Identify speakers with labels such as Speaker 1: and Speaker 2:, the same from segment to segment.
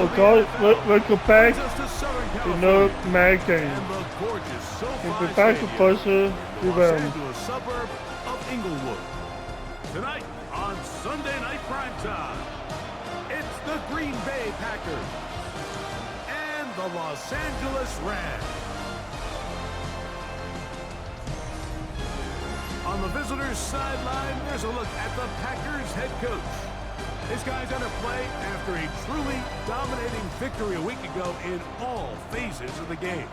Speaker 1: welcome back to another Mad game. It's the back to Puzzle
Speaker 2: to a suburb of Inglewood. Tonight on Sunday Night Primetime, it's the Green Bay Packers and the Los Angeles Rams. On the visitors' sideline, there's a look at the Packers head coach. This guy's going to play after a truly dominating victory a week ago in all phases of the game.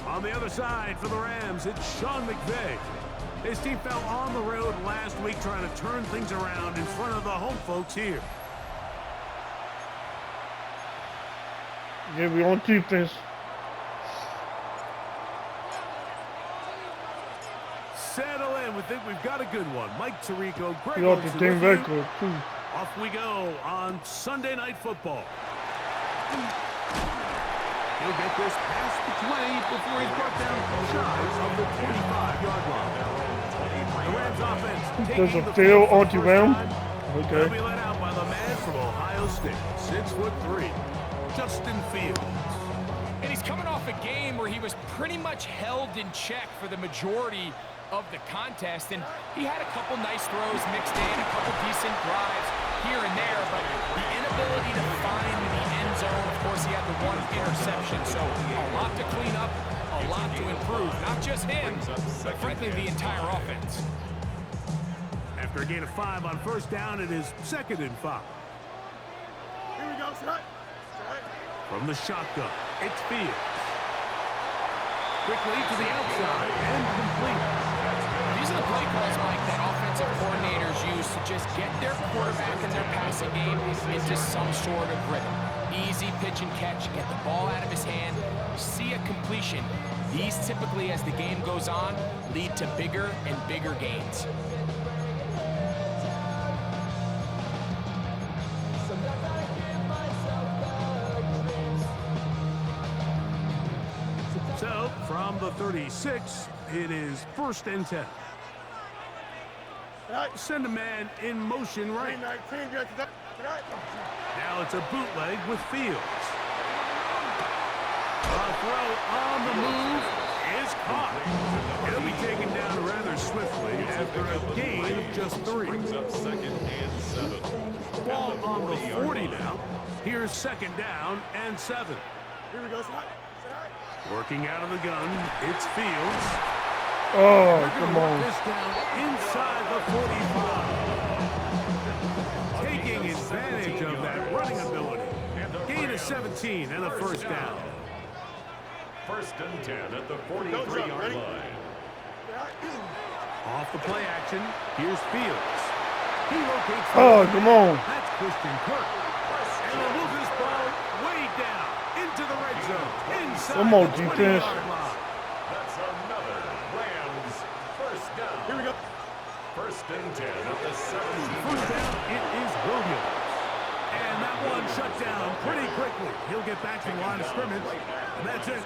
Speaker 2: On the other side for the Rams, it's Sean McVay. His team fell on the road last week trying to turn things around in front of the home folks here.
Speaker 1: Yeah, we on defense.
Speaker 2: Settle in. We think we've got a good one. Mike Tirico, Greg
Speaker 1: We got the team record, too.
Speaker 2: Off we go on Sunday Night Football. He'll get this past the 20 before he's brought down shy of the 25-yard line. The Rams offense
Speaker 1: There's a fail onto Ram. Okay.
Speaker 2: They'll be let out by the man from Ohio State, 6'3", Justin Fields.
Speaker 3: And he's coming off a game where he was pretty much held in check for the majority of the contest, and he had a couple nice throws mixed in, a couple decent drives here and there, but the inability to find the end zone, of course, he had the one interception, so a lot to clean up, a lot to improve. Not just him, but frankly, the entire offense.
Speaker 2: After a gain of 5 on first down, it is 2nd and 5.
Speaker 4: Here we go, set.
Speaker 2: From the shotgun, it's Fields. Quickly to the outside and complete.
Speaker 3: These are the play calls, Mike, that offensive coordinators use to just get their quarterback and their passing game into some sort of rhythm. Easy pitch and catch, get the ball out of his hand, see a completion. These typically, as the game goes on, lead to bigger and bigger gains.
Speaker 2: So, from the 36, it is 1st and 10. Send a man in motion right. Now it's a bootleg with Fields. A throw on the move is caught. He'll be taken down rather swiftly after a gain of just 3. Ball on the 40 now. Here's 2nd down and 7.
Speaker 4: Here we go, set.
Speaker 2: Working out of the gun, it's Fields.
Speaker 1: Oh, come on.
Speaker 2: This down inside the 45. Taking advantage of that running ability. Gain of 17 and a 1st down.
Speaker 5: 1st and 10 at the 43-yard line.
Speaker 2: Off the play action, here's Fields. He locates.
Speaker 1: Oh, come on.
Speaker 2: That's Christian Kirk. And they'll move this ball way down into the red zone. Inside
Speaker 1: Come on,
Speaker 2: the
Speaker 1: defense.
Speaker 2: 20-yard line.
Speaker 5: That's another Rams 1st down.
Speaker 4: Here we go.
Speaker 5: 1st and 10 at the 17.
Speaker 2: 1st down, it is Williams. And that one shut down pretty quickly. He'll get back to the line of scrimmage, and that's it.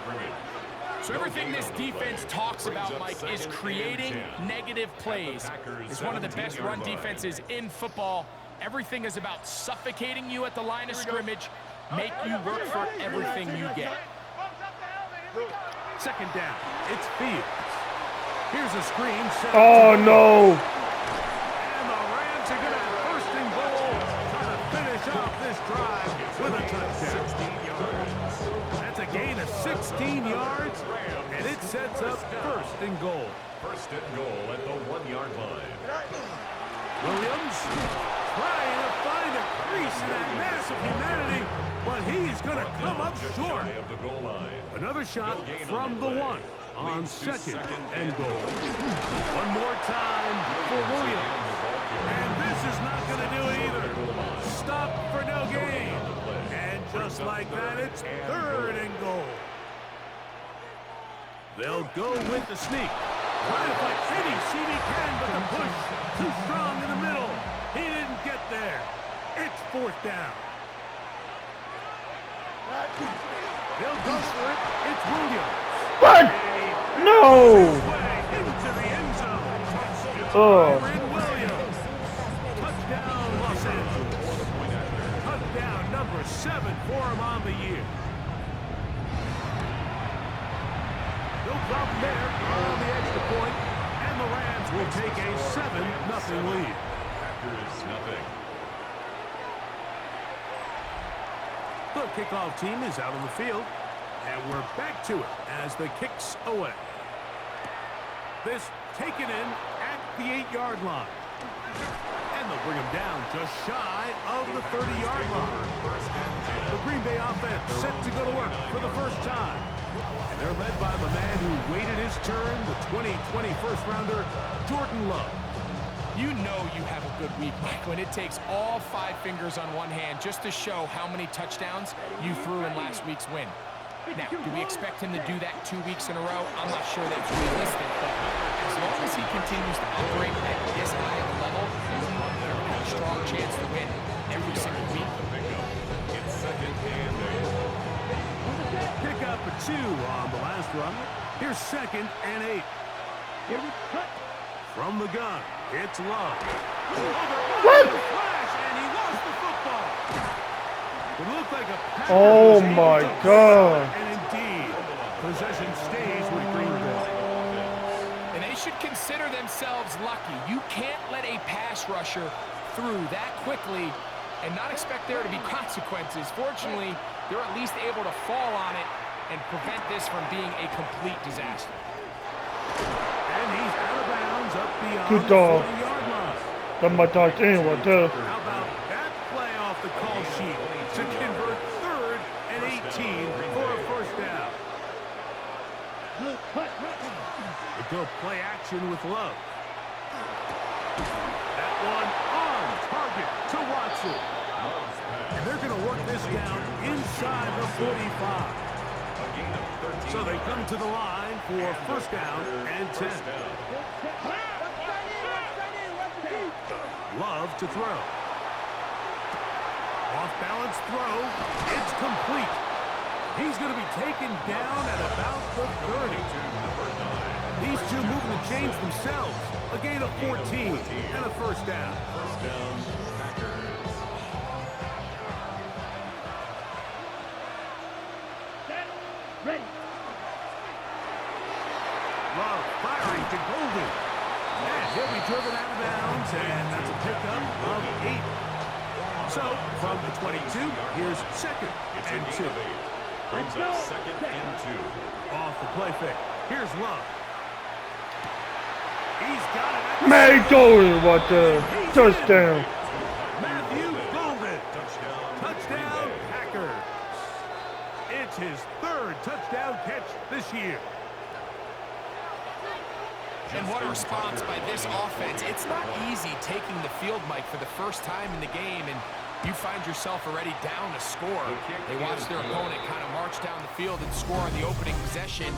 Speaker 3: So everything this defense talks about, Mike, is creating negative plays. It's one of the best run defenses in football. Everything is about suffocating you at the line of scrimmage, make you work for everything you get.
Speaker 2: 2nd down, it's Fields. Here's a screen.
Speaker 1: Oh, no.
Speaker 2: And the Rams are going to have 1st and goal, trying to finish off this drive with a touchdown.
Speaker 5: 16 yards.
Speaker 2: That's a gain of 16 yards, and it sets up 1st and goal.
Speaker 5: 1st and goal at the 1-yard line.
Speaker 2: Williams trying to find a crease in that mass of humanity, but he's going to come up short.
Speaker 5: Of the goal line.
Speaker 2: Another shot from the 1 on 2nd and goal. One more time for Williams. And this is not going to do either. Stop for no gain. And just like that, it's 3rd and goal. They'll go with the sneak. Trying to fight CD can, but the push too strong in the middle. He didn't get there. It's 4th down. They'll go for it. It's Williams.
Speaker 1: What? No.
Speaker 2: Into the end zone.
Speaker 1: Oh.
Speaker 2: Williams. Touchdown, Los Angeles. Touchdown number 7 problem there on the extra point, and the Rams will take a 7-0 lead.
Speaker 5: Packers nothing.
Speaker 2: The kickoff team is out on the field, and we're back to it as the kicks away. This taken in at the 8-yard line. And they'll bring him down just shy of the 30-yard line. The Green Bay offense set to go to work for the first time. And they're led by the man who waited his turn, the 2020 first-rounder, Jordan Love.
Speaker 3: You know you have a good week, Mike, when it takes all 5 fingers on one hand just to show how many touchdowns you threw in last week's win. Now, do we expect him to do that 2 weeks in a row? I'm not sure that's realistic, but as long as he continues to operate at this high of a level, they're going to have a strong chance to win every single week.
Speaker 5: It's second and 8.
Speaker 2: Pick up a 2 on the last run. Here's second and 8. From the gun, it's Love.
Speaker 1: What?
Speaker 2: Flash, and he lost the football. It looked like a pass.
Speaker 1: Oh my God.
Speaker 2: And indeed, possession stays with Green Bay.
Speaker 3: And they should consider themselves lucky. You can't let a pass rusher through that quickly and not expect there to be consequences. Fortunately, they're at least able to fall on it and prevent this from being a complete disaster.
Speaker 2: And he's out of bounds up beyond
Speaker 1: Good
Speaker 2: the
Speaker 1: dog.
Speaker 2: 40-yard line.
Speaker 1: That might talk to anyone, too.
Speaker 2: How about that play off the call sheet to convert 3rd and 18 for a first down? They go play action with Love. That one on target to Watson. And they're going to work this down inside the 45. So they come to the line for first down and 10. Love to throw. Off-balance throw. It's complete. He's going to be taken down at about the 30. These two moving the chains themselves. A gain of 14 and a first down.
Speaker 5: First down, Packers.
Speaker 2: Love firing to Golden. And he'll be driven out of bounds, and that's a pickup of 8. So, from the 22, here's second and 2.
Speaker 5: Brings up second and 2.
Speaker 2: Off the play fake. Here's Love. He's got it.
Speaker 1: Man, Golden, what the touchdown.
Speaker 2: Matthew Golden. Touchdown, Packers. It's his 3rd touchdown catch this year.
Speaker 3: And what a response by this offense. It's not easy taking the field, Mike, for the first time in the game, and you find yourself already down a score. They watch their opponent kind of march down the field and score on the opening possession,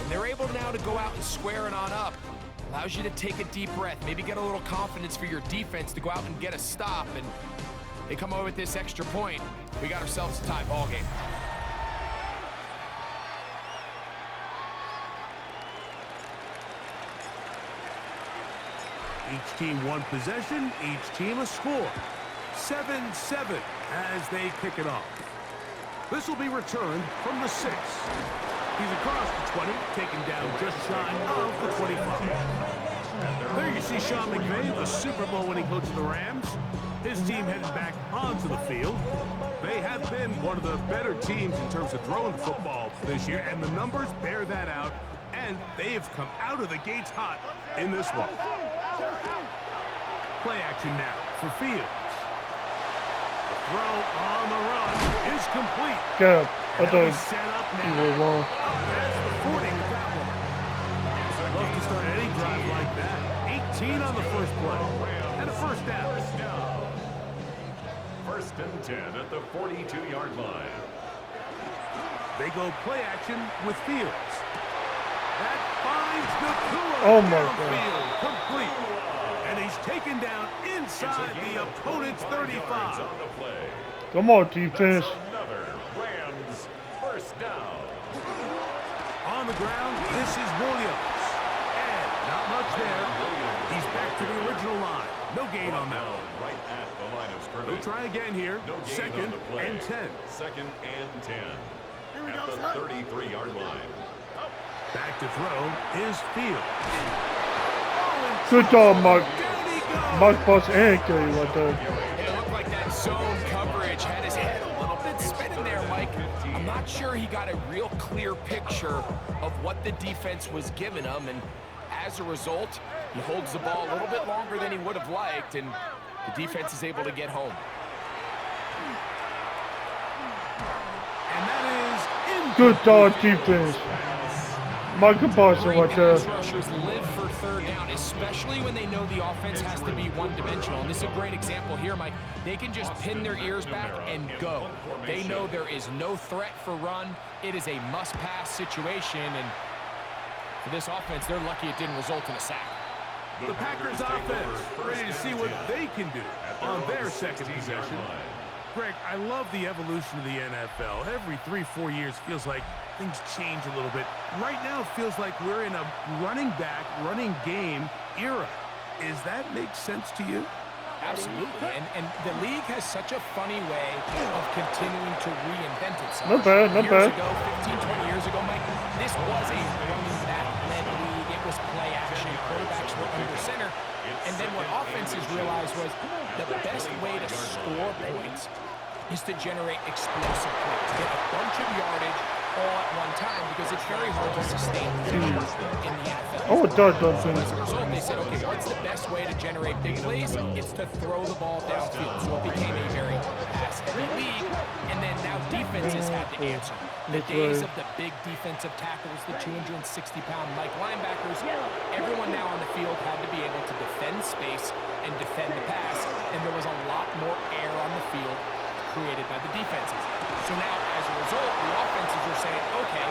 Speaker 3: and they're able now to go out and square it on up. Allows you to take a deep breath, maybe get a little confidence for your defense to go out and get a stop, and they come over with this extra point. We got ourselves a tie ball game.
Speaker 2: Each team one possession, each team a score. 7-7 as they kick it off. This will be returned from the 6. He's across the 20, taken down just shy of the 25. There you see Sean McVay, the Super Bowl winning coach of the Rams. His team headed back onto the field. They have been one of the better teams in terms of throwing the football this year, and the numbers bear that out, and they've come out of the gates hot in this one. Play action now for Fields. The throw on the run is complete.
Speaker 1: God, I
Speaker 2: And
Speaker 1: thought
Speaker 2: he's set up
Speaker 1: you
Speaker 2: now.
Speaker 1: were wrong.
Speaker 2: That's the 40 with that one. Love to start any drive like that. 18 on the first play. And a first down.
Speaker 5: First and 10 at the 42-yard line.
Speaker 2: They go play action with Fields. That finds Nakua.
Speaker 1: Oh my
Speaker 2: downfield, complete. And he's taken down inside the opponent's 35.
Speaker 5: On the play.
Speaker 1: Come on, defense.
Speaker 5: Another Rams first down.
Speaker 2: On the ground, this is Williams. And not much there. He's back to the original line. No gain on that one.
Speaker 5: Right at the line of scrimmage.
Speaker 2: We'll try again here.
Speaker 5: No gain
Speaker 2: Second
Speaker 5: on the play.
Speaker 2: and 10.
Speaker 5: Second and 10.
Speaker 4: Here we
Speaker 5: At
Speaker 4: go,
Speaker 5: the
Speaker 4: son.
Speaker 5: 33-yard line.
Speaker 2: Back to throw is Fields.
Speaker 1: Good job, Mark.
Speaker 2: Down he goes.
Speaker 1: Mark Boss and Kelly right there.
Speaker 3: It looked like that zone coverage had his head a little bit spinning there, Mike. I'm not sure he got a real clear picture of what the defense was giving him, and as a result, he holds the ball a little bit longer than he would have liked, and the defense is able to get home.
Speaker 2: And that is
Speaker 1: Good job, defense. Michael Boston
Speaker 3: Great
Speaker 1: right there.
Speaker 3: pass rushers live for third down, especially when they know the offense has to be one-dimensional. And this is a great example here, Mike. They can just pin their ears back and go. They know there is no threat for run. It is a must-pass situation, and for this offense, they're lucky it didn't result in a sack.
Speaker 2: the Packers offense, ready to see what they can do on their second possession. Greg, I love the evolution of the NFL. Every 3-4 years feels like things change a little bit. Right now it feels like we're in a running back, running game era. Does that make sense to you?
Speaker 3: Absolutely, and the league has such a funny way of continuing to reinvent itself.
Speaker 1: Not bad, not bad.
Speaker 3: Years ago, 15, 20 years ago, Mike, this was a running back-led league. It was play action. Quarterbacks were under center. And then what offenses realized was the best way to score points is to generate explosive plays, get a bunch of yardage all at one time, because it's very hard to sustain possessions in the NFL.
Speaker 1: Oh, it does, does
Speaker 3: So as a result, they said, okay, what's the best way to generate big plays? It's to throw the ball downfield. So it became a very pass-heavy league, and then now defenses had to answer. The days of the big defensive tackles, the 260-pound Mike linebackers, everyone now on the field had to be able to defend space and defend the pass, and there was a lot more air on the field created by the defenses. So now, as a result, the offenses are saying, okay,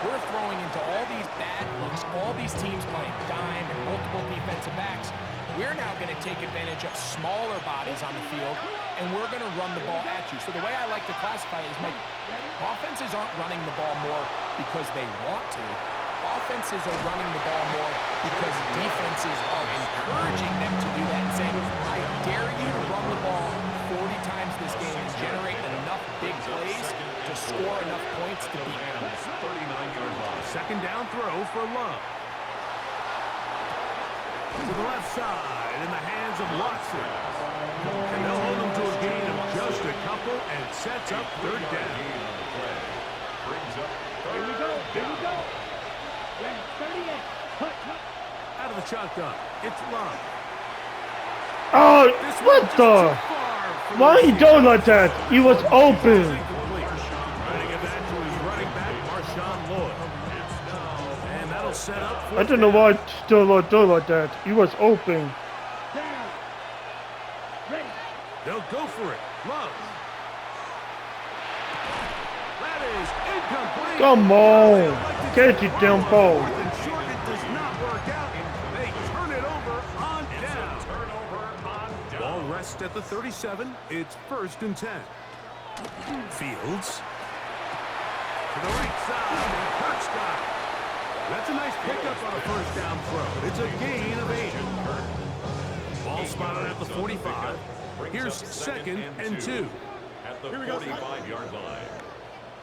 Speaker 3: we're throwing into all these bad looks, all these teams playing dime and multiple defensive backs. We're now going to take advantage of smaller bodies on the field, and we're going to run the ball at you. So the way I like to classify it is, Mike, offenses aren't running the ball more because they want to. Offenses are running the ball more because defenses are encouraging them to do that and saying, I dare you to run the ball 40 times this game and generate enough big plays to score enough points to beat them.
Speaker 2: Second down throw for Love. To the left side in the hands of Watson. And they'll hold him to a gain of just a couple and sets up third down.
Speaker 4: Here we go. Here we go. 38.
Speaker 2: Out of the shotgun, it's Love.
Speaker 1: Oh,
Speaker 2: This
Speaker 1: what
Speaker 2: one's
Speaker 1: the?
Speaker 2: just too far for
Speaker 1: Why
Speaker 2: the
Speaker 1: he doing like that? He was open.
Speaker 2: Incomplete. Trying to get back to his running back, Marshawn Lloyd. And that'll set up
Speaker 1: I don't know why he still doing like that. He was open.
Speaker 4: Down. Ready.
Speaker 2: They'll go for it. Love. That is incomplete.
Speaker 1: Come on. Catch it, damn ball.
Speaker 2: Fourth and short, it does not work out. They turn it over on down. Ball rests at the 37. It's 1st and 10. Fields. To the right side, and Kurt's got it. That's a nice pickup on a first down throw. It's a gain of 8. Ball spotted at the 45. Here's 2nd and 2.
Speaker 5: At the
Speaker 4: Here we go,
Speaker 5: 45-yard line.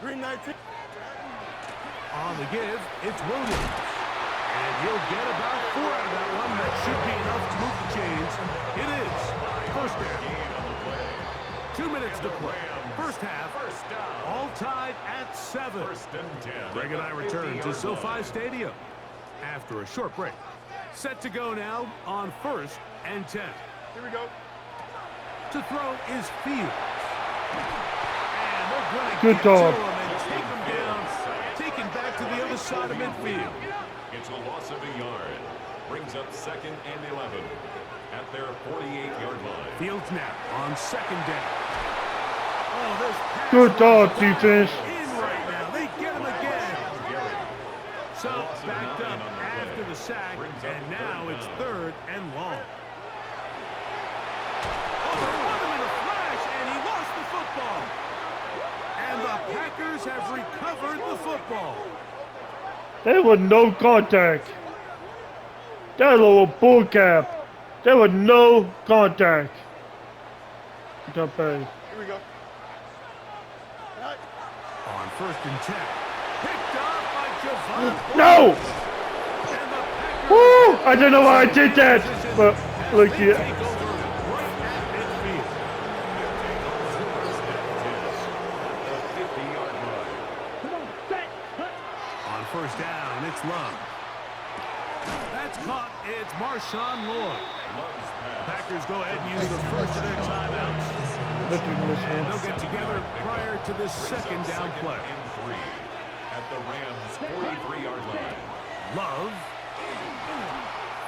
Speaker 4: Green 19.
Speaker 2: On the give, it's Williams. And he'll get about 4 out of that one. That should be enough to move the chains. It is. First down. 2 minutes to play. First half. All tied at 7. Greg and I return to SoFi Stadium after a short break. Set to go now on 1st and 10.
Speaker 4: Here we go.
Speaker 2: To throw is Fields. And they're going to
Speaker 1: Good
Speaker 2: get
Speaker 1: job.
Speaker 2: to him and take him down. Taken back to the other side of midfield.
Speaker 5: It's a loss of a yard. Brings up 2nd and 11 at their 48-yard line.
Speaker 2: Fields now on 2nd down. Oh, this pass
Speaker 1: Good job,
Speaker 2: rush
Speaker 1: defense.
Speaker 2: in right now. They get him again. So backed up after the sack, and now it's 3rd and long. Oh, they won him in a flash, and he lost the football. And the Packers have recovered the football.
Speaker 1: There was no contact. That little bull cap. There was no contact. Not bad.
Speaker 4: Here we go. Right.
Speaker 2: On 1st and 10. Picked off by
Speaker 1: No! Woo! I don't know why I did that, but look here.
Speaker 2: On first down, it's Love. That's caught. It's Marshawn Lloyd. Packers go ahead and use the first of their timeouts. And they'll get together prior to this second down play.
Speaker 5: At the Rams' 43-yard line.
Speaker 2: Love.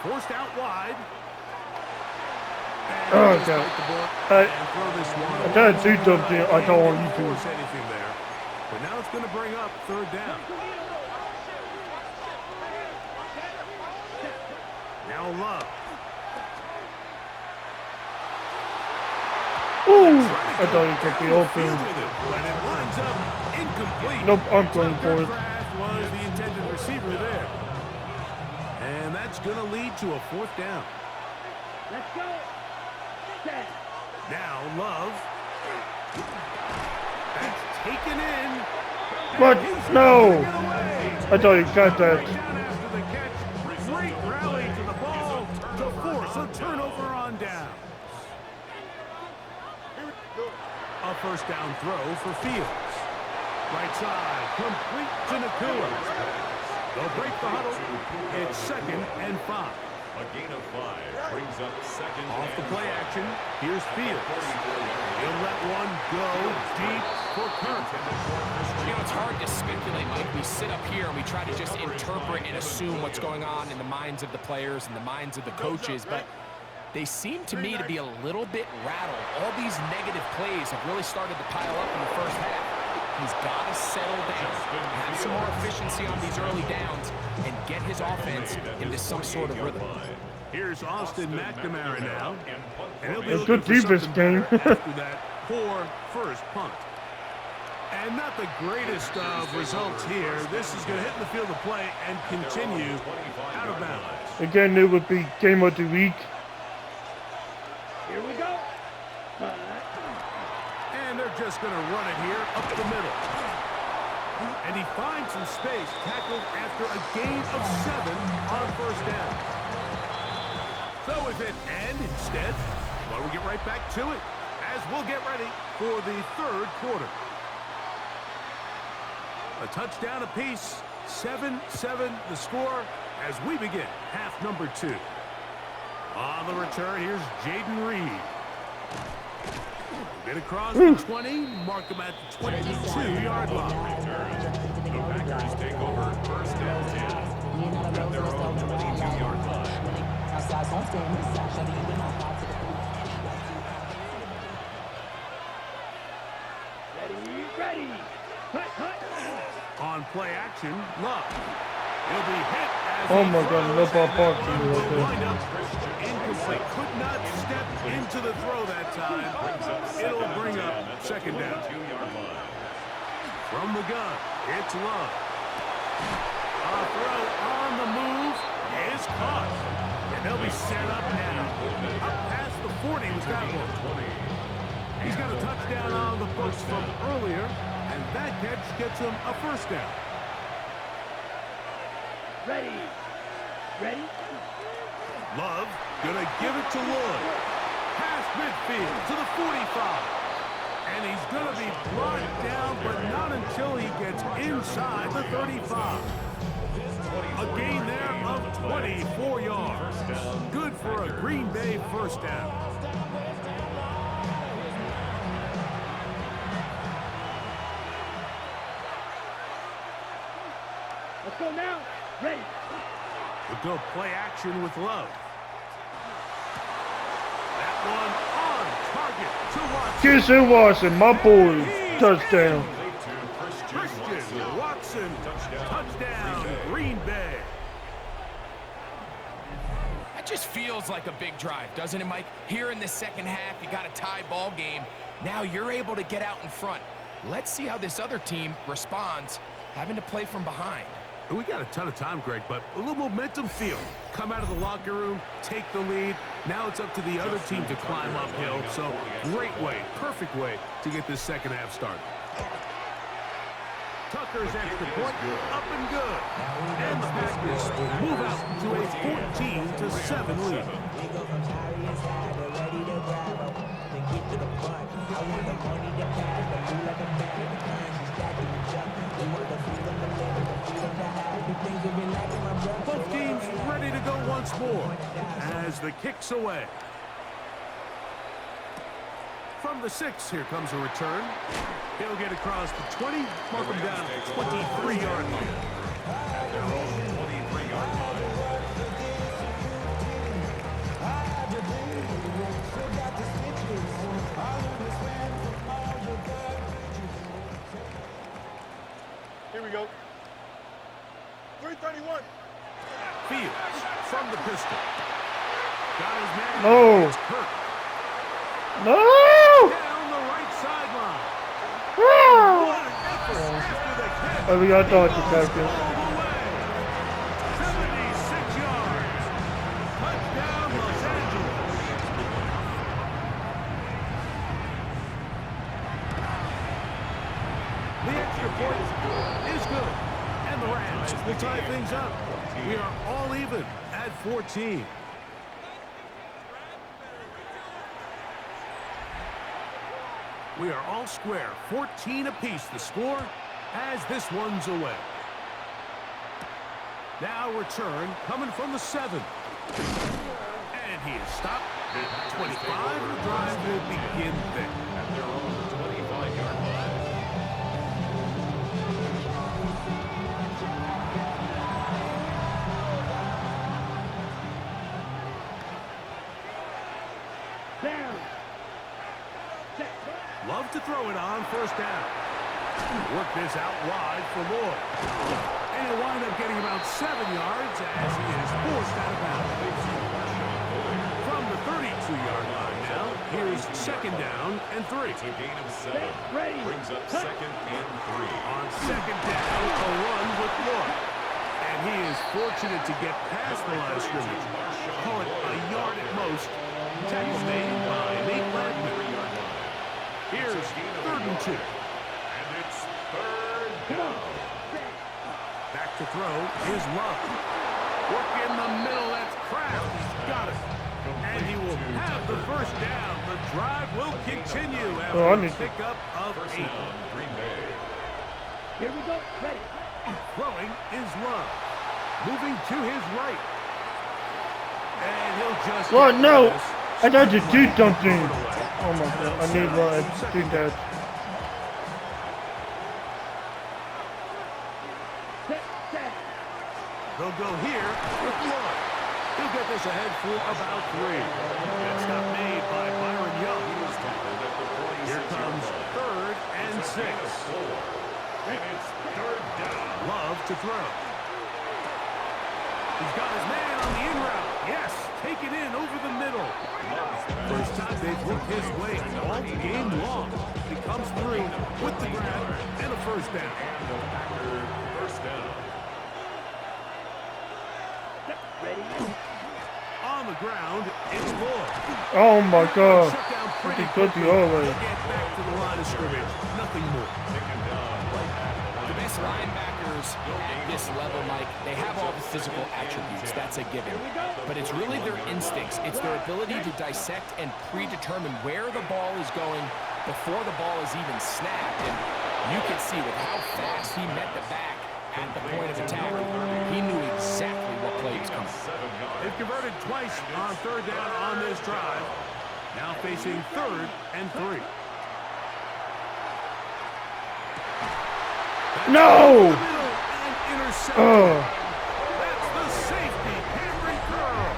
Speaker 2: Forced out wide.
Speaker 1: Oh, God. I tried to do something I don't want you to.
Speaker 2: Anything there. But now it's going to bring up third down. Now Love.
Speaker 1: Ooh! I thought he took the open.
Speaker 2: And it winds up incomplete.
Speaker 1: Nope, I'm going for it.
Speaker 2: Was the intended receiver there. And that's going to lead to a fourth down.
Speaker 4: Let's go. Set.
Speaker 2: Now Love. That's taken in.
Speaker 1: What? No! I thought you got that.
Speaker 2: After the catch, great rally to the ball to force a turnover on down. A first down throw for Fields. Right side, complete to Nakua. They'll break the huddle. It's 2nd and 5.
Speaker 5: A gain of 5 brings up second.
Speaker 2: Off the play action, here's Fields. He'll let one go deep for Kirk.
Speaker 3: You know, it's hard to speculate, Mike. We sit up here and we try to just interpret and assume what's going on in the minds of the players and the minds of the coaches, but they seem to me to be a little bit rattled. All these negative plays have really started to pile up in the first half. He's got to settle down, have some more efficiency on these early downs, and get his offense into some sort of rhythm.
Speaker 2: Here's Austin McNamara now. And he'll be
Speaker 1: It's
Speaker 2: looking
Speaker 1: good
Speaker 2: for
Speaker 1: defense
Speaker 2: something
Speaker 1: game.
Speaker 2: better after that poor first punt. And not the greatest of results here. This is going to hit in the field of play and continue out of bounds.
Speaker 1: Again, it would be game of the week.
Speaker 4: Here we go.
Speaker 2: And they're just going to run it here up the middle. And he finds some space, tackled after a gain of 7 on first down. So is it and instead? Well, we get right back to it as we'll get ready for the third quarter. A touchdown apiece, 7-7 the score as we begin half number 2. On the return, here's Jaden Reed. Get across the 20, mark him at the 22-yard line.
Speaker 5: The Packers take over first and 10 at their own 22-yard line.
Speaker 4: Ready. Hut.
Speaker 2: On play action, Love. He'll be hit as
Speaker 1: Oh my God, no ball park to me right there.
Speaker 2: incomplete. Could not step into the throw that time. It'll bring up second down. From the gun, it's Love. A throw on the move is caught. And they'll be set up now. Up past the 40 was that one. He's got a touchdown on the books from earlier, and that catch gets him a first down.
Speaker 4: Ready.
Speaker 2: Love gonna give it to Lloyd. Past midfield to the 45. And he's gonna be brought down, but not until he gets inside the 35. A gain there of 24 yards. Good for a Green Bay first down.
Speaker 4: Let's go now. Ready.
Speaker 2: We'll go play action with Love. That one on target to Watson.
Speaker 1: Kirsten Watson, my boy, touchdown.
Speaker 2: Christian Watson, touchdown, Green Bay.
Speaker 3: That just feels like a big drive, doesn't it, Mike? Here in the second half, you got a tie ball game. Now you're able to get out in front. Let's see how this other team responds, having to play from behind.
Speaker 2: We got a ton of time, Greg, but a little momentum feel. Come out of the locker room, take the lead. Now it's up to the other team to climb uphill. So great way, perfect way to get this second half started. Tucker's extra point up and good. And the Packers move out to a 14-7 lead. Both teams ready to go once more as the kick's away. From the 6, here comes a return. He'll get across the 20, mark him down at the 23-yard line.
Speaker 5: At their own 23-yard line.
Speaker 1: Here we go. 331.
Speaker 2: Fields from the pistol. Got his man.
Speaker 1: No.
Speaker 2: It's Kirk.
Speaker 1: No!
Speaker 2: Down the right sideline. What an effort after the catch.
Speaker 1: Oh, we got dodgy characters.
Speaker 2: All the way. 76 yards. Touchdown, Los Angeles. The extra point is good. And the Rams will tie things up. We are all even at 14. We are all square, 14 apiece the score as this one's away. Now return coming from the 7. And he is stopped at 25. The drive will begin there.
Speaker 5: At their own 25-yard line.
Speaker 4: Down.
Speaker 2: Love to throw it on first down. Work this out wide for Lloyd. And he'll wind up getting about 7 yards as he is forced out of bounds. From the 32-yard line now, here's 2nd down and 3.
Speaker 5: It's a gain of 7.
Speaker 4: Ready.
Speaker 5: Brings up 2nd and 3.
Speaker 2: On 2nd down, a run with Lloyd. And he is fortunate to get past the line of scrimmage. Call it a yard at most. Tackle made by Nate Ladman. Here's 3rd and 2.
Speaker 5: And it's 3rd down.
Speaker 2: Back to throw is Love. Work in the middle, that's Kraft. He's got it. And he will have the first down. The drive will continue after a pickup of 8.
Speaker 5: Down, Green Bay.
Speaker 4: Here we go. Ready.
Speaker 2: Throwing is Love. Moving to his right. And he'll just...
Speaker 1: What? No! I got to do something! Oh my god, I need Ryan to do that.
Speaker 4: Set.
Speaker 2: They'll go here with Lloyd. He'll get this ahead for about 3. That stop made by Byron Young. Here comes 3rd and 6.
Speaker 5: And it's 3rd down.
Speaker 2: Love to throw. He's got his man on the in route. Yes, take it in over the middle. First time they've worked his way all game long. He comes through with the grab and a first down.
Speaker 5: And the Packers first down.
Speaker 4: Ready.
Speaker 2: On the ground, it's Lloyd.
Speaker 1: Oh my god.
Speaker 2: Shut down pretty
Speaker 1: Pretty good
Speaker 2: quickly.
Speaker 1: the other way.
Speaker 2: He'll get back to the line of scrimmage. Nothing more.
Speaker 5: Taken down right at the line.
Speaker 3: The best linebackers at this level, Mike, they have all the physical attributes. That's a given. But it's really their instincts. It's their ability to dissect and predetermine where the ball is going before the ball is even snapped. And you can see with how fast he met the back at the point of attack, he knew exactly what play was coming.
Speaker 2: They've converted twice on 3rd down on this drive. Now facing 3rd and 3.
Speaker 1: No! Oh.
Speaker 2: That's the safety, Cameron Curl.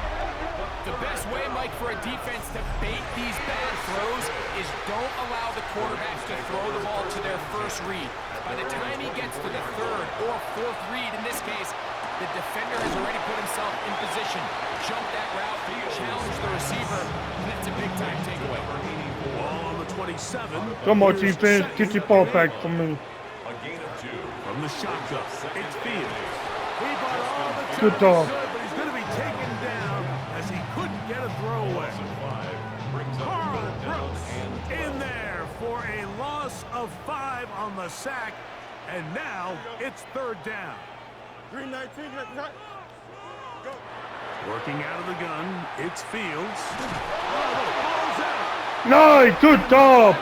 Speaker 3: The best way, Mike, for a defense to bait these bad throws is don't allow the quarterbacks to throw the ball to their first read. By the time he gets to the 3rd or 4th read, in this case, the defender has already put himself in position. Jump that route, challenge the receiver, and that's a big-time takeaway.
Speaker 2: Ball on the 27.
Speaker 1: Come on, defense, get your ball back from me.
Speaker 5: A gain of 2.
Speaker 2: From the shotgun, it's Fields. He brought all the
Speaker 1: Good dog.
Speaker 2: but he's going to be taken down as he couldn't get a throwaway.
Speaker 5: Brings up
Speaker 2: Carl
Speaker 5: 3rd down
Speaker 2: Brooks
Speaker 5: and 12.
Speaker 2: in there for a loss of 5 on the sack, And now it's third down.
Speaker 6: Green 19, go.
Speaker 2: Working out of the gun, it's Fields. Oh, the ball's out.
Speaker 1: Nice, good job.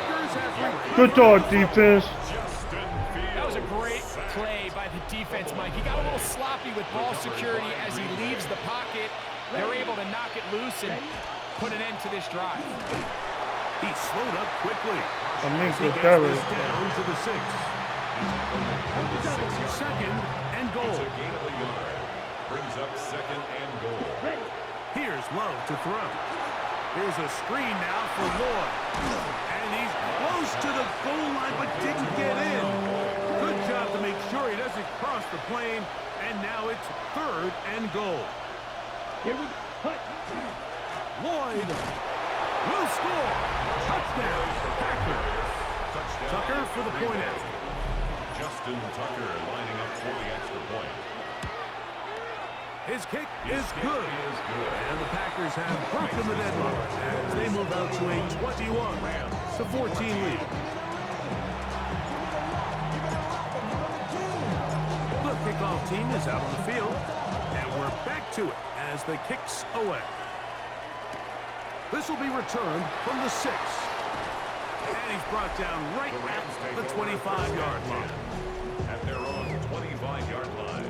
Speaker 1: Good job, defense.
Speaker 3: That was a great play by the defense, Mike. He got a little sloppy with ball security as he leaves the pocket. They're able to knock it loose and put an end to this drive.
Speaker 2: He slowed up quickly.
Speaker 1: I mean,
Speaker 2: He
Speaker 1: good
Speaker 2: gets
Speaker 1: carry.
Speaker 2: this down to the 6. Second and goal.
Speaker 5: It's a gain of a yard. Brings up second and goal.
Speaker 2: Here's Lowe to throw. Here's a screen now for Lloyd. And he's close to the goal line but didn't get in. Good job to make sure he doesn't cross the plane. And now it's third and goal.
Speaker 4: Here we go.
Speaker 2: Lloyd will score. Touchdown, Packers. Tucker for the point after.
Speaker 5: Justin Tucker lining up for the extra point.
Speaker 2: His kick is good. And the Packers have broken the deadlock as they move out to a 21-14 lead. The kickoff team is out on the field, and we're back to it as the kick's away. This will be returned from the 6. And he's brought down right at the 25-yard line.
Speaker 5: At their own 25-yard line.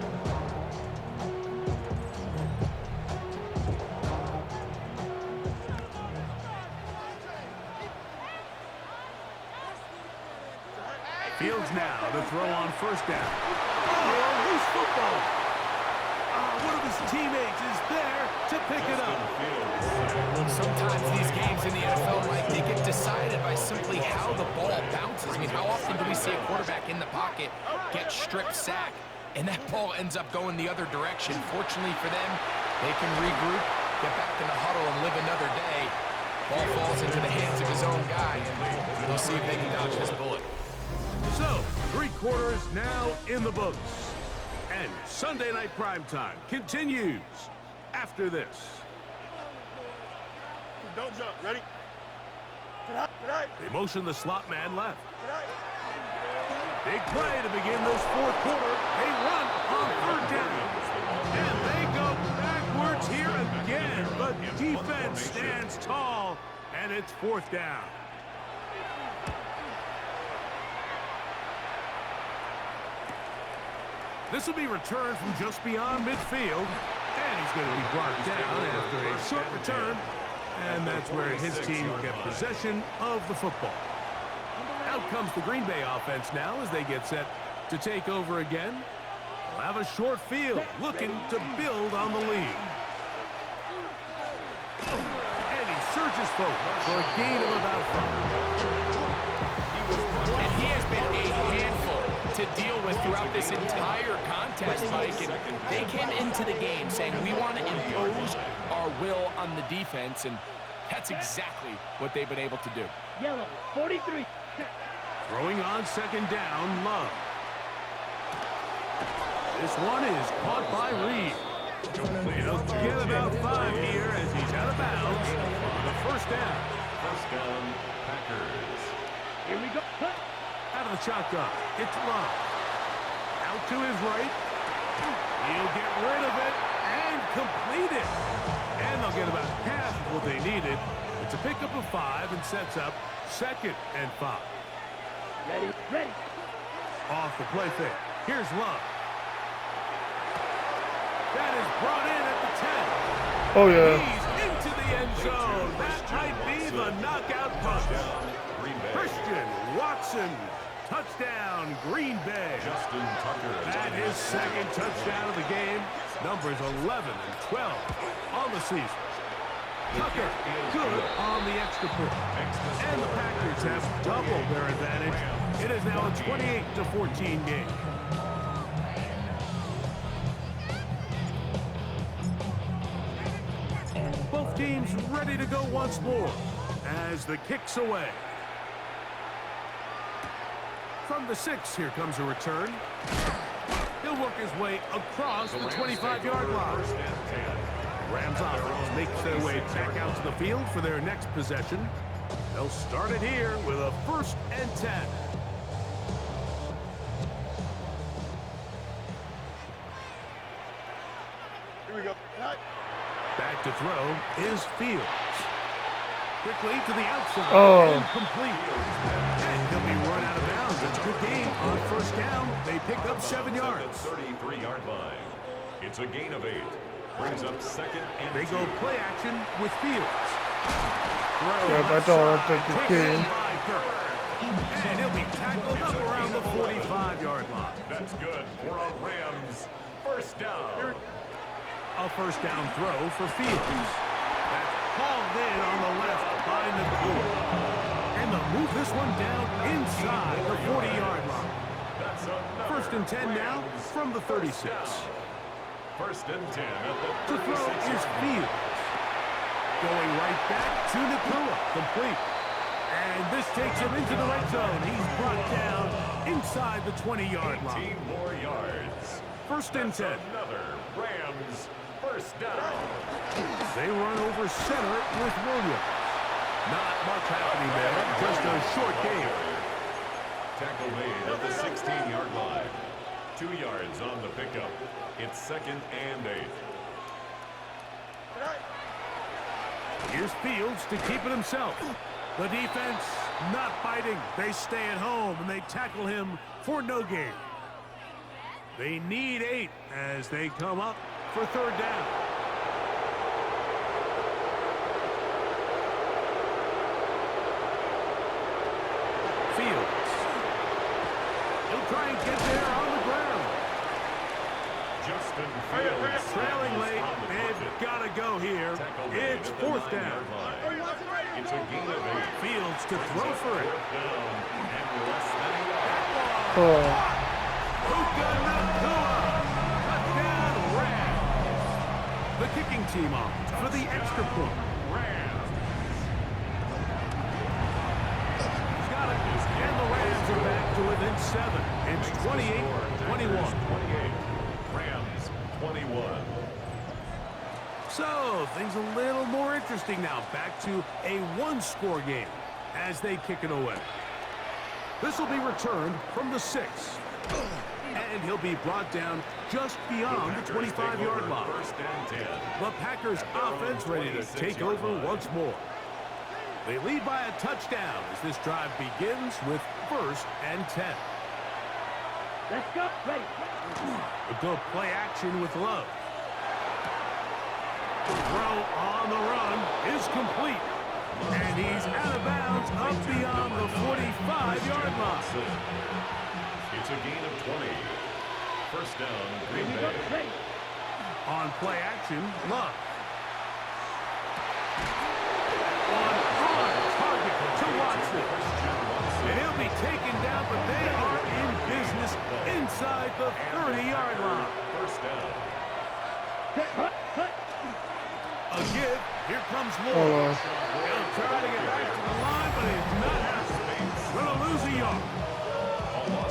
Speaker 2: Fields now to throw on first down. Oh, loose football. One of his teammates is there to pick it up.
Speaker 3: Sometimes these games in the NFL, Mike, they get decided by simply how the ball bounces. I mean, how often do we see a quarterback in the pocket get strip sack, and that ball ends up going the other direction? Fortunately for them, they can regroup, get back in the huddle, and live another day. Ball falls into the hands of his own guy, and they'll see if they can dodge this bullet.
Speaker 2: So, 3 quarters now in the books. And Sunday Night Primetime continues after this.
Speaker 6: Don't jump. Ready?
Speaker 2: They motion the slot man left. Big play to begin this 4th quarter. They run on third down. And they go backwards here again. The defense stands tall, and it's 4th down. This will be returned from just beyond midfield. And he's going to be brought down after a short return. And that's where his team will get possession of the football. Out comes the Green Bay offense now as they get set to take over again. They'll have a short field looking to build on the lead. And he surges forward for a gain of about 5.
Speaker 3: And he has been a handful to deal with throughout this entire contest, Mike. And they came into the game saying, we want to impose our will on the defense, and that's exactly what they've been able to do.
Speaker 4: Yellow, 43.
Speaker 2: Throwing on second down, Love. This one is caught by Reed. He'll get about 5 here as he's out of bounds on the first down.
Speaker 5: First down, Packers.
Speaker 4: Here we go.
Speaker 2: Out of the shotgun, it's Love. Out to his right. He'll get rid of it and complete it. And they'll get about half of what they needed. It's a pickup of 5 and sets up 2nd and 5.
Speaker 4: Ready.
Speaker 2: Off the play fake. Here's Love. That is brought in at the 10.
Speaker 1: Oh, yeah.
Speaker 2: He's into the end zone. That might be the knockout punch. Christian Watson. Touchdown, Green Bay.
Speaker 5: Justin Tucker.
Speaker 2: And his 2nd touchdown of the game. Numbers 11 and 12 on the season. Tucker good on the extra point. And the Packers have doubled their advantage. It is now a 28-14 game. Both teams ready to go once more as the kick's away. From the 6, here comes a return. He'll work his way across the 25-yard line. Rams offense makes their way back out to the field for their next possession. They'll start it here with a 1st and 10. Back to throw is Fields. Quickly to the outside.
Speaker 1: Oh.
Speaker 2: Incomplete. And he'll be run out of bounds. It's a good game. On first down, they pick up 7 yards.
Speaker 5: 33-yard line. It's a gain of 8. Brings up second and
Speaker 2: They
Speaker 5: 2.
Speaker 2: go play action with Fields.
Speaker 1: Yeah, I don't think the game.
Speaker 2: And he'll be tackled up around the 45-yard line.
Speaker 5: That's good for a Rams first down.
Speaker 2: A first down throw for Fields. That's hauled in on the left by Nakua. And they'll move this one down inside the 40-yard line.
Speaker 5: That's another
Speaker 2: First and 10 now
Speaker 5: Rams
Speaker 2: from the 36.
Speaker 5: First and 10 at the
Speaker 2: To throw is Fields. Going right back to Nakua. Complete. And this takes him into the red zone. He's brought down inside the 20-yard line.
Speaker 5: 18 more yards.
Speaker 2: First and 10.
Speaker 5: Another Rams first down.
Speaker 2: They run over center with Williams. Not much happening there. Just a short game.
Speaker 5: Tackle made at the 16-yard line. 2 yards on the pickup. It's second and 8.
Speaker 2: Here's Fields to keep it himself. The defense not biting. They stay at home and they tackle him for no gain. They need 8 as they come up for third down. Fields. He'll try and get there on the ground.
Speaker 5: Justin Fields
Speaker 2: Trailing late. They've got to go here. It's fourth down.
Speaker 5: It's a gain of 8.
Speaker 2: Fields to throw for it.
Speaker 5: Fourth down and less than a yard.
Speaker 1: Oh.
Speaker 2: Puka Nakua. Touchdown, Rams. The kicking team on for the extra point.
Speaker 5: Rams.
Speaker 2: He's got it. And the Rams are back to within 7. It's 28-21.
Speaker 5: 28. Rams 21.
Speaker 2: So, things a little more interesting now. Back to a one-score game as they kick it away. This will be returned from the 6. And he'll be brought down just beyond the 25-yard line.
Speaker 5: First and 10.
Speaker 2: The Packers offense ready to take over once more. They lead by a touchdown as this drive begins with first and 10.
Speaker 4: Let's go. Ready.
Speaker 2: A good play action with Love. The throw on the run is complete. And he's out of bounds up beyond the 45-yard line.
Speaker 5: It's a gain of 20. First down, GreenBay.
Speaker 4: Ready.
Speaker 2: On play action, Love. On target to Watson. And he'll be taken down, but they are in business inside the 30-yard line.
Speaker 5: First down.
Speaker 4: Cut.
Speaker 2: A give. Here comes
Speaker 1: Oh,
Speaker 2: Lord. He'll try to get back to the line, but it's not happening. Going to lose a yard.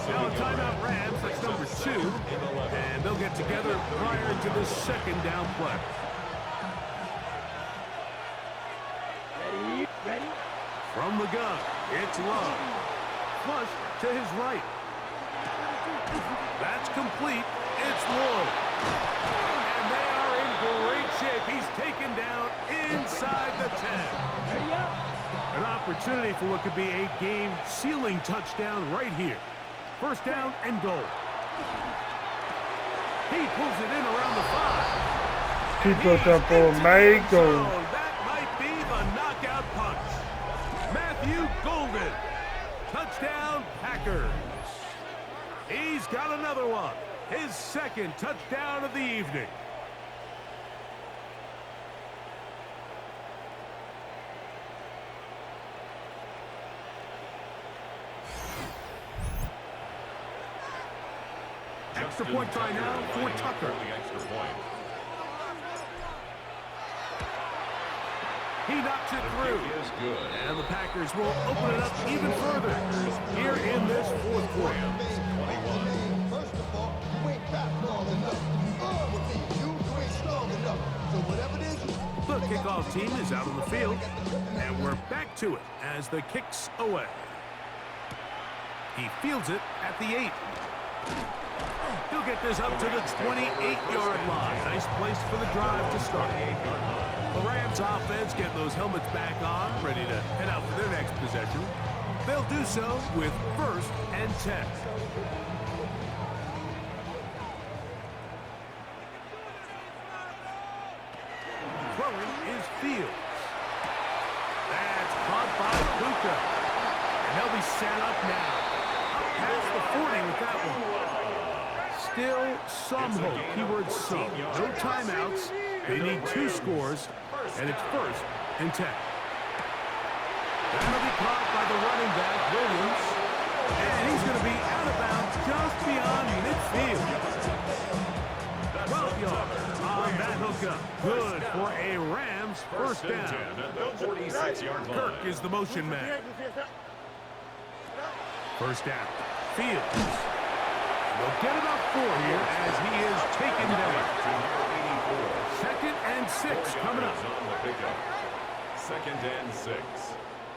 Speaker 2: Now a timeout Rams. That's number 2. And they'll get together prior to the second down play.
Speaker 4: Ready.
Speaker 2: From the gun, it's Love. Flush to his right. That's complete. It's Lloyd. And they are in great shape. He's taken down inside the 10.
Speaker 4: Ready up.
Speaker 2: An opportunity for what could be a game-sealing touchdown right here. First down and goal. He pulls it in around the 5.
Speaker 1: People that ball may go.
Speaker 2: That might be the knockout punch. Matthew Golden. Touchdown, Packers. He's got another one. His second touchdown of the evening. Extra point try now for Tucker.
Speaker 5: The extra point.
Speaker 2: He knocks it through.
Speaker 5: Is good.
Speaker 2: And the Packers will open it up even further here in this fourth quarter.
Speaker 5: 21.
Speaker 7: First of all, you ain't fast long enough. You ain't strong enough. So whatever it is,
Speaker 2: The kickoff team is out on the field, and we're back to it as the kick's away. He fields it at the 8. He'll get this up to the 28-yard line. Nice place for the drive to start. The Rams offense getting those helmets back on, ready to head out for their next possession. They'll do so with 1st and 10. Throwing is Fields. That's caught by Luka. And they'll be set up now. Up past the 40 with that one. Still some hope. Keyword some. No timeouts. They need 2 scores. And it's 1st and 10. That'll be caught by the running back, Williams. And he's going to be out of bounds just beyond midfield. 12 yards on that hookup. Good for a Rams 1st down. Kirk is the motion man. 1st down. Fields. They'll get about 4 here as he is taken down. 2nd and 6 coming up.
Speaker 5: 2nd and 6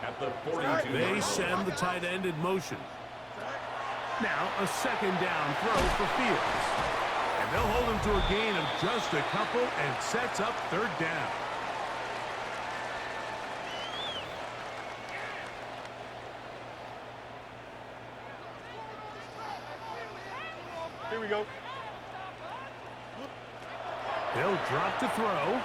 Speaker 5: at the 42.
Speaker 2: They send the tight end in motion. Now a 2nd down throw for Fields. And they'll hold him to a gain of just a couple and sets up 3rd down.
Speaker 6: Here we go.
Speaker 2: They'll drop to throw.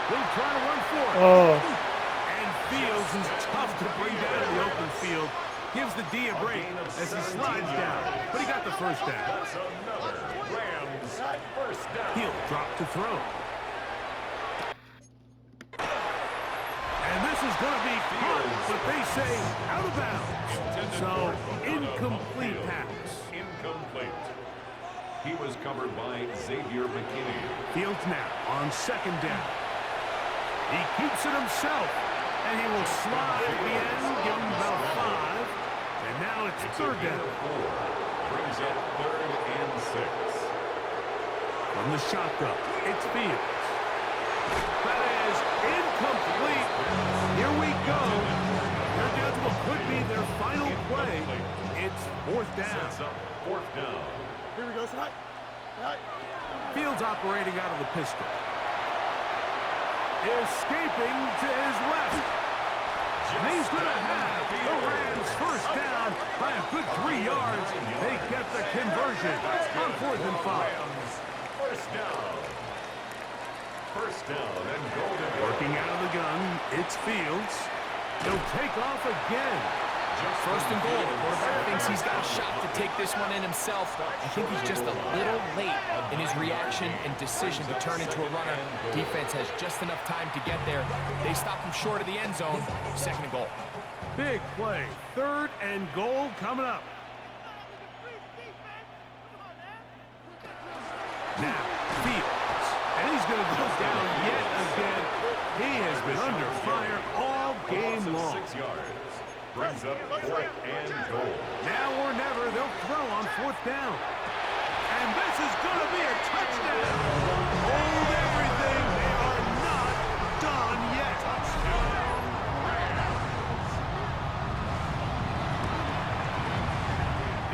Speaker 2: They'll try to run for it.
Speaker 1: Oh.
Speaker 2: And Fields is tough to bring down in the open field. Gives the D a break as he slides down. But he got the 1st down.
Speaker 5: That's another Rams 1st down.
Speaker 2: He'll drop to throw. And this is going to be caught, but they say out of bounds. So, incomplete pass.
Speaker 5: Incomplete. He was covered by Xavier McKinney.
Speaker 2: Fields now on 2nd down. He keeps it himself, and he will slide at the end, give him about 5. And now it's 3rd down.
Speaker 5: 4 brings up 3rd and 6.
Speaker 2: From the shotgun, it's Fields. That is incomplete. Here we go. Here goes what could be their final play. It's 4th down.
Speaker 5: Sets up 4th down.
Speaker 6: Here we go. Slide.
Speaker 2: Fields operating out of the pistol. Escaping to his left. And he's going to have the Rams 1st down by a good 3 yards. They get the conversion on 4th and 5.
Speaker 5: 1st down. 1st down and golden.
Speaker 2: Working out of the gun, it's Fields. He'll take off again.
Speaker 3: 1st and goal. The quarterback thinks he's got a shot to take this one in himself. I think he's just a little late in his reaction and decision to turn into a runner. Defense has just enough time to get there. They stop him short of the end zone. 2nd and goal.
Speaker 2: Big play. 3rd and goal coming up. Now, Fields. And he's going to go down yet again. He has been under fire all game long.
Speaker 5: 6 yards. Brings up 4th and goal.
Speaker 2: Now or never, they'll throw on 4th down. And this is going to be a touchdown. Hold everything. They are not done yet.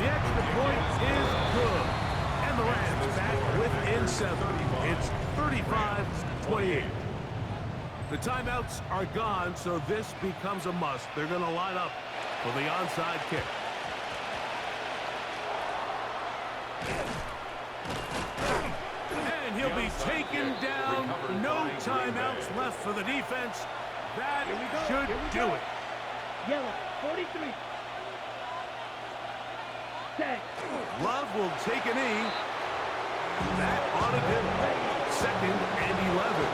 Speaker 2: The extra point is good. And the Rams back within 7. It's 35-28. The timeouts are gone, so this becomes a must. They're going to line up for the onside kick. And he'll be taken down. No timeouts left for the defense. That should do it.
Speaker 4: Yellow, 43. Tag.
Speaker 2: Love will take a knee. That ought to do it. 2nd and 11.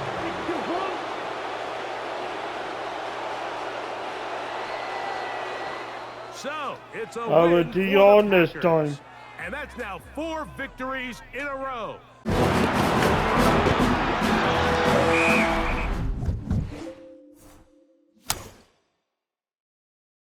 Speaker 2: So, it's a win for
Speaker 1: Dion
Speaker 2: the
Speaker 1: this
Speaker 2: Packers.
Speaker 1: time.
Speaker 2: And that's now 4 victories in a row.